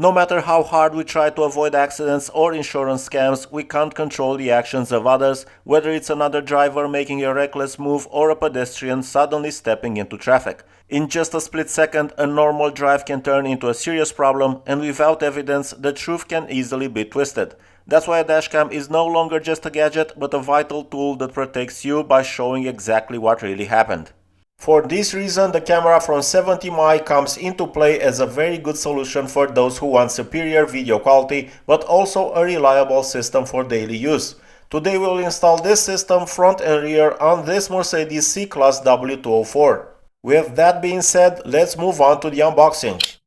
No matter how hard we try to avoid accidents or insurance scams, we can't control the actions of others, whether it's another driver making a reckless move or a pedestrian suddenly stepping into traffic. In just a split second, a normal drive can turn into a serious problem, and without evidence, the truth can easily be twisted. That's why a dashcam is no longer just a gadget, but a vital tool that protects you by showing exactly what really happened. For this reason, the camera from 70mm comes into play as a very good solution for those who want superior video quality, but also a reliable system for daily use. Today we will install this system front and rear on this Mercedes C-Class W204. With that being said, let's move on to the unboxing.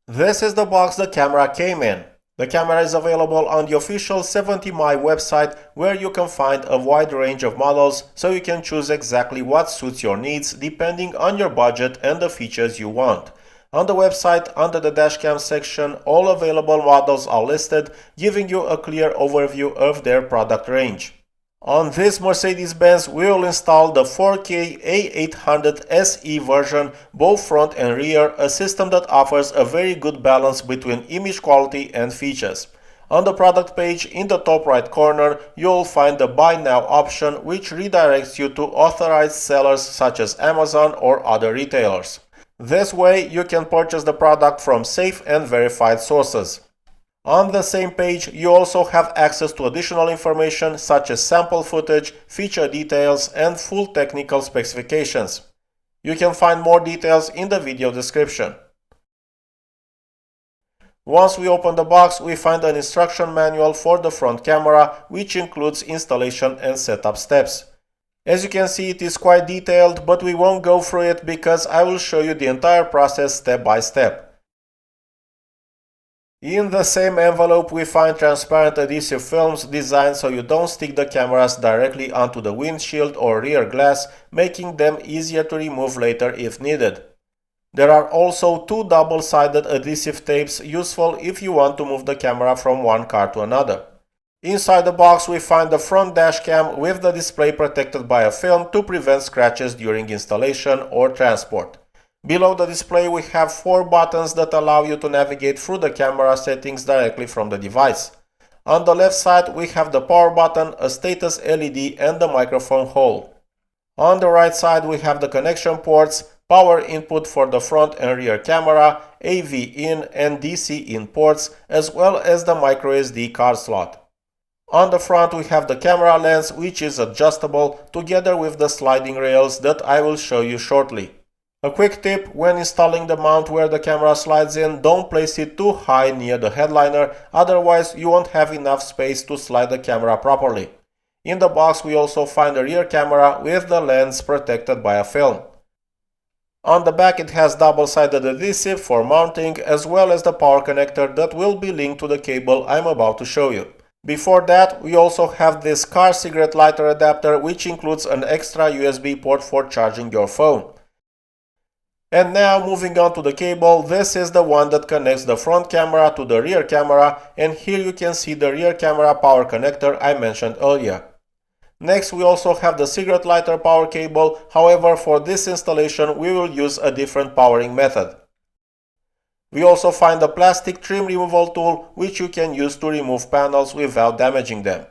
This is the box the camera came in. The camera is available on the official 70mm website, where you can find a wide range of models, so you can choose exactly what suits your needs depending on your budget and the features you want. On the website, under the dashcam section, all available models are listed, giving you a clear overview of their product range. On this Mercedes-Benz, we will install the 4K A800SE version, both front and rear, a system that offers a very good balance between image quality and features. On the product page, in the top right corner, you will find the Buy Now option, which redirects you to authorized sellers such as Amazon or other retailers. This way, you can purchase the product from safe and verified sources. On the same page, you also have access to additional information such as sample footage, feature details, and full technical specifications. You can find more details in the video description. Once we open the box, we find an instruction manual for the front camera, which includes installation and setup steps. As you can see, it is quite detailed, but we won't go through it because I will show you the entire process step by step. In the same envelope, we find transparent adhesive films designed so you don't stick the cameras directly onto the windshield or rear glass, making them easier to remove later if needed. There are also two double-sided adhesive tapes, useful if you want to move the camera from one car to another. Inside the box, we find the front dash cam with the display protected by a film to prevent scratches during installation or transport. Below the display, we have 4 buttons that allow you to navigate through the camera settings directly from the device. On the left side, we have the power button, a status LED, and the microphone hole. On the right side, we have the connection ports, power input for the front and rear camera, AV in and DC in ports, as well as the microSD card slot. On the front, we have the camera lens, which is adjustable, together with the sliding rails that I will show you shortly. A quick tip: when installing the mount where the camera slides in, don't place it too high near the headliner, otherwise you won't have enough space to slide the camera properly. In the box we also find a rear camera with the lens protected by a film. On the back it has double-sided adhesive for mounting, as well as the power connector that will be linked to the cable I'm about to show you. Before that, we also have this car cigarette lighter adapter, which includes an extra USB port for charging your phone. And now, moving on to the cable, this is the one that connects the front camera to the rear camera, and here you can see the rear camera power connector I mentioned earlier. Next, we also have the cigarette lighter power cable. However, for this installation we will use a different powering method. We also find the plastic trim removal tool, which you can use to remove panels without damaging them.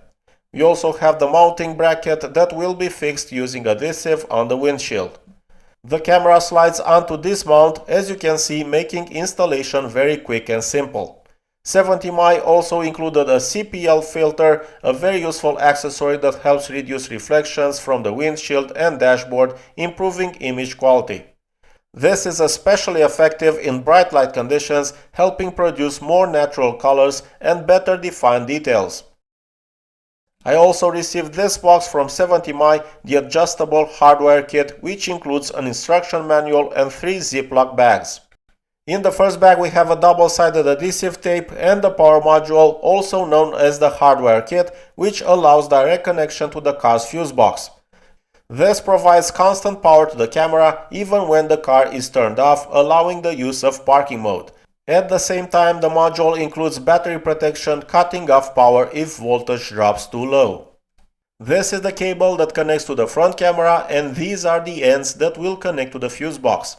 We also have the mounting bracket that will be fixed using adhesive on the windshield. The camera slides onto this mount, as you can see, making installation very quick and simple. 70mm also included a CPL filter, a very useful accessory that helps reduce reflections from the windshield and dashboard, improving image quality. This is especially effective in bright light conditions, helping produce more natural colors and better defined details. I also received this box from 70mm, the adjustable hardwire kit, which includes an instruction manual and 3 Ziploc bags. In the first bag we have a double-sided adhesive tape and the power module, also known as the Hardwire kit, which allows direct connection to the car's fuse box. This provides constant power to the camera even when the car is turned off, allowing the use of parking mode. At the same time, the module includes battery protection, cutting off power if voltage drops too low. This is the cable that connects to the front camera, and these are the ends that will connect to the fuse box.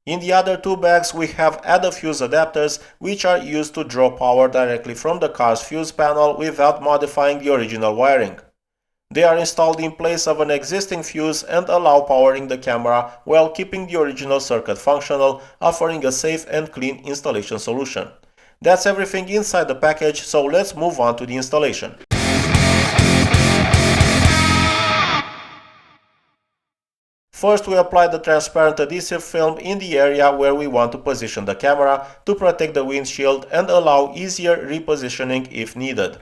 In the other two bags we have add fuse adapters, which are used to draw power directly from the car's fuse panel without modifying the original wiring. They are installed in place of an existing fuse and allow powering the camera while keeping the original circuit functional, offering a safe and clean installation solution. That's everything inside the package, so let's move on to the installation. First, we apply the transparent adhesive film in the area where we want to position the camera to protect the windshield and allow easier repositioning if needed.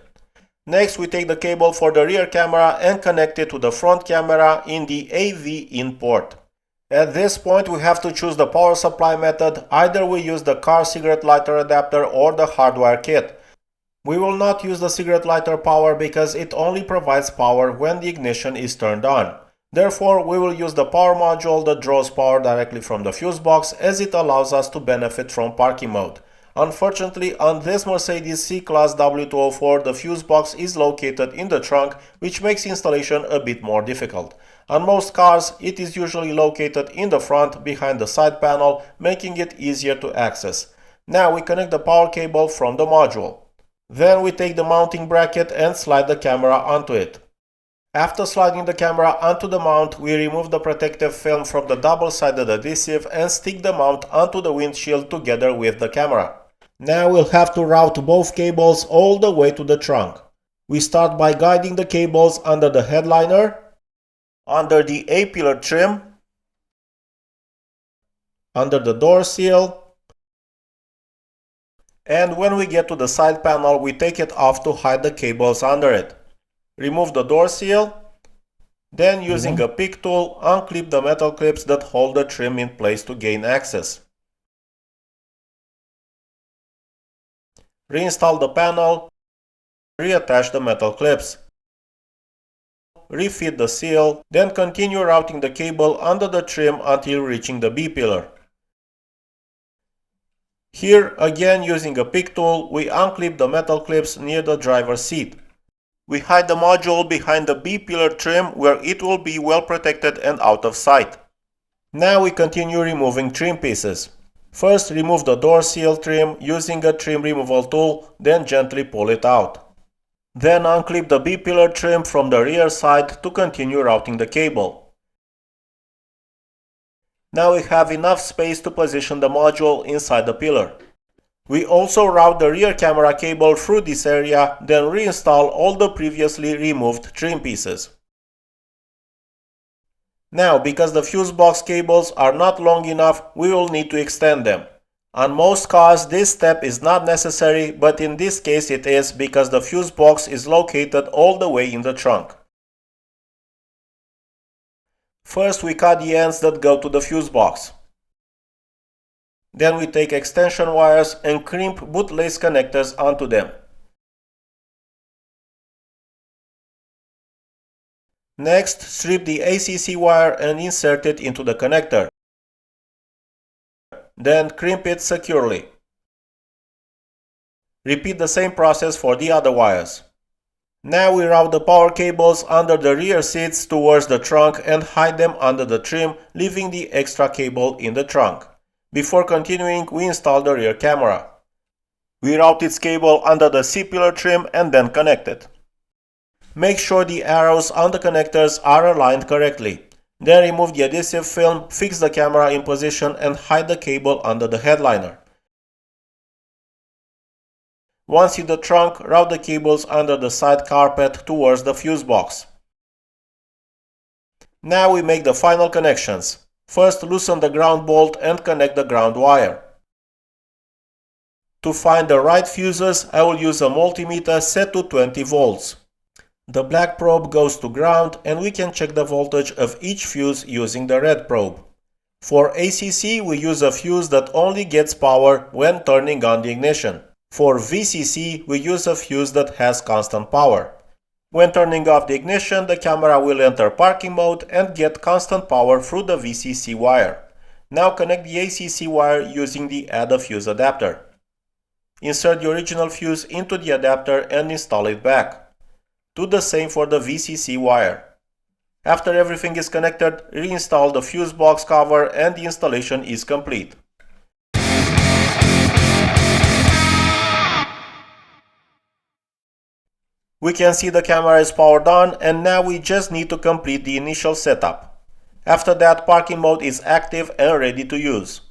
Next, we take the cable for the rear camera and connect it to the front camera in the AV in port. At this point, we have to choose the power supply method. Either we use the car cigarette lighter adapter or the Hardwire kit. We will not use the cigarette lighter power because it only provides power when the ignition is turned on. Therefore, we will use the power module that draws power directly from the fuse box, as it allows us to benefit from parking mode. Unfortunately, on this Mercedes C-Class W204, the fuse box is located in the trunk, which makes installation a bit more difficult. On most cars, it is usually located in the front, behind the side panel, making it easier to access. Now we connect the power cable from the module. Then we take the mounting bracket and slide the camera onto it. After sliding the camera onto the mount, we remove the protective film from the double-sided adhesive and stick the mount onto the windshield together with the camera. Now we'll have to route both cables all the way to the trunk. We start by guiding the cables under the headliner, under the A-pillar trim, under the door seal, and when we get to the side panel, we take it off to hide the cables under it. Remove the door seal, then using a pick tool, unclip the metal clips that hold the trim in place to gain access. Reinstall the panel, reattach the metal clips. Refit the seal, then continue routing the cable under the trim until reaching the B-pillar. Here, again using a pick tool, we unclip the metal clips near the driver's seat. We hide the module behind the B-pillar trim where it will be well protected and out of sight. Now we continue removing trim pieces. First, remove the door seal trim using a trim removal tool, then gently pull it out. Then unclip the B-pillar trim from the rear side to continue routing the cable. Now we have enough space to position the module inside the pillar. We also route the rear camera cable through this area, then reinstall all the previously removed trim pieces. Now, because the fuse box cables are not long enough, we will need to extend them. On most cars, this step is not necessary, but in this case it is because the fuse box is located all the way in the trunk. First, we cut the ends that go to the fuse box. Then we take extension wires and crimp bootlace connectors onto them. Next, strip the ACC wire and insert it into the connector. Then crimp it securely. Repeat the same process for the other wires. Now we route the power cables under the rear seats towards the trunk and hide them under the trim, leaving the extra cable in the trunk. Before continuing, we install the rear camera. We route its cable under the C-pillar trim and then connect it. Make sure the arrows on the connectors are aligned correctly. Then remove the adhesive film, fix the camera in position and hide the cable under the headliner. Once in the trunk, route the cables under the side carpet towards the fuse box. Now we make the final connections. First, loosen the ground bolt and connect the ground wire. To find the right fuses, I will use a multimeter set to 20 volts. The black probe goes to ground and we can check the voltage of each fuse using the red probe. For ACC, we use a fuse that only gets power when turning on the ignition. For VCC, we use a fuse that has constant power. When turning off the ignition, the camera will enter parking mode and get constant power through the VCC wire. Now connect the ACC wire using the Add a Fuse adapter. Insert the original fuse into the adapter and install it back. Do the same for the VCC wire. After everything is connected, reinstall the fuse box cover and the installation is complete. We can see the camera is powered on, and now we just need to complete the initial setup. After that, parking mode is active and ready to use.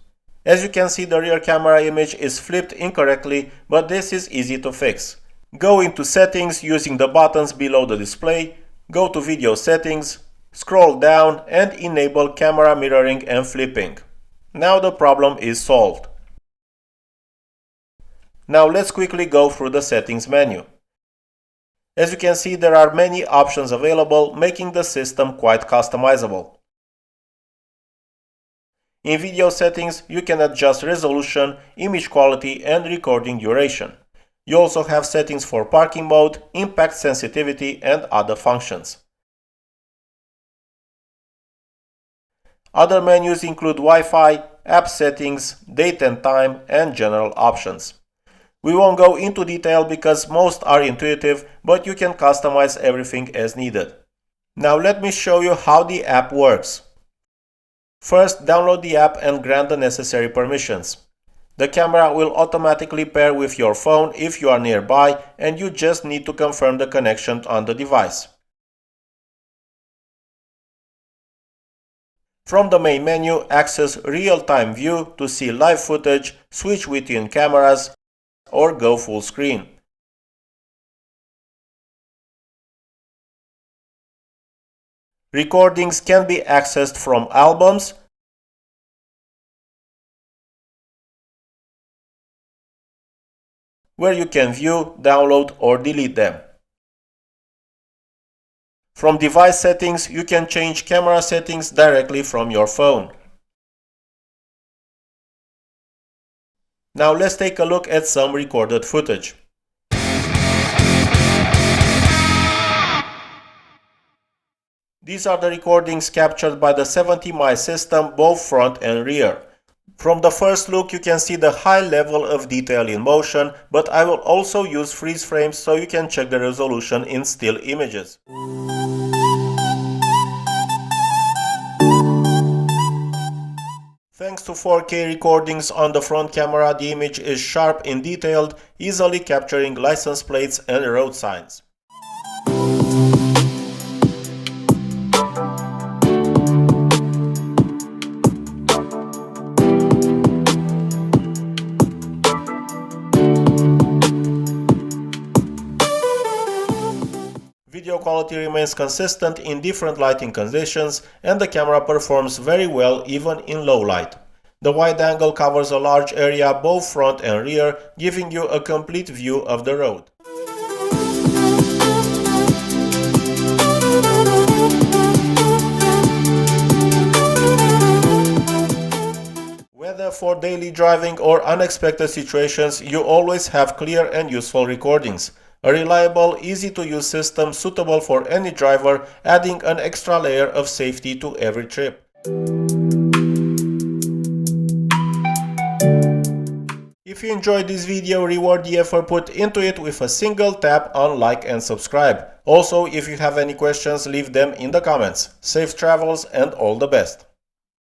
As you can see, the rear camera image is flipped incorrectly, but this is easy to fix. Go into settings using the buttons below the display, go to video settings, scroll down and enable camera mirroring and flipping. Now the problem is solved. Now let's quickly go through the settings menu. As you can see, there are many options available, making the system quite customizable. In video settings, you can adjust resolution, image quality and recording duration. You also have settings for parking mode, impact sensitivity and other functions. Other menus include Wi-Fi, app settings, date and time and general options. We won't go into detail because most are intuitive, but you can customize everything as needed. Now let me show you how the app works. First, download the app and grant the necessary permissions. The camera will automatically pair with your phone if you are nearby, and you just need to confirm the connection on the device. From the main menu, access real-time view to see live footage, switch between cameras, or go full screen. Recordings can be accessed from albums, where you can view, download or delete them. From device settings, you can change camera settings directly from your phone. Now let's take a look at some recorded footage. These are the recordings captured by the 70mm system, both front and rear. From the first look you can see the high level of detail in motion, but I will also use freeze frames so you can check the resolution in still images. Thanks to 4K recordings on the front camera, the image is sharp and detailed, easily capturing license plates and road signs. Video quality remains consistent in different lighting conditions, and the camera performs very well even in low light. The wide angle covers a large area both front and rear, giving you a complete view of the road. Whether for daily driving or unexpected situations, you always have clear and useful recordings. A reliable, easy-to-use system suitable for any driver, adding an extra layer of safety to every trip. If you enjoyed this video, reward the effort put into it with a single tap on like and subscribe. Also, if you have any questions, leave them in the comments. Safe travels and all the best!